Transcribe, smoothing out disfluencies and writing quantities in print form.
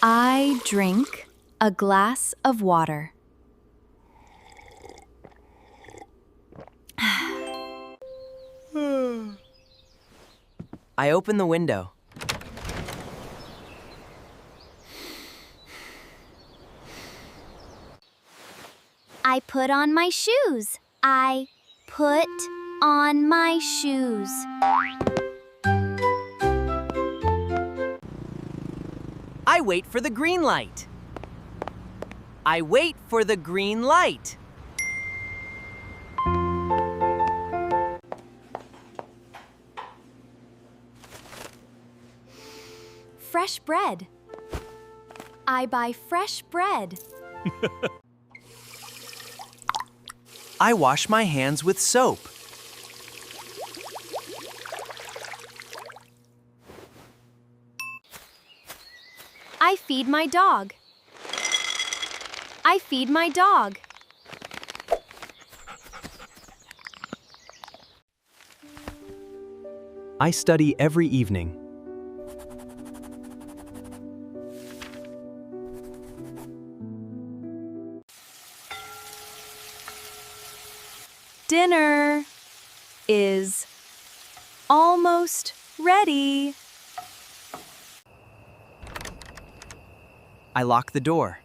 I drink a glass of water. I open the window. I put on my shoes. I put on my shoes. I wait for the green light. I wait for the green light. Fresh bread. I buy fresh bread. I wash my hands with soap. I feed my dog. I feed my dog. I study every evening. Dinner is almost ready. I lock the door.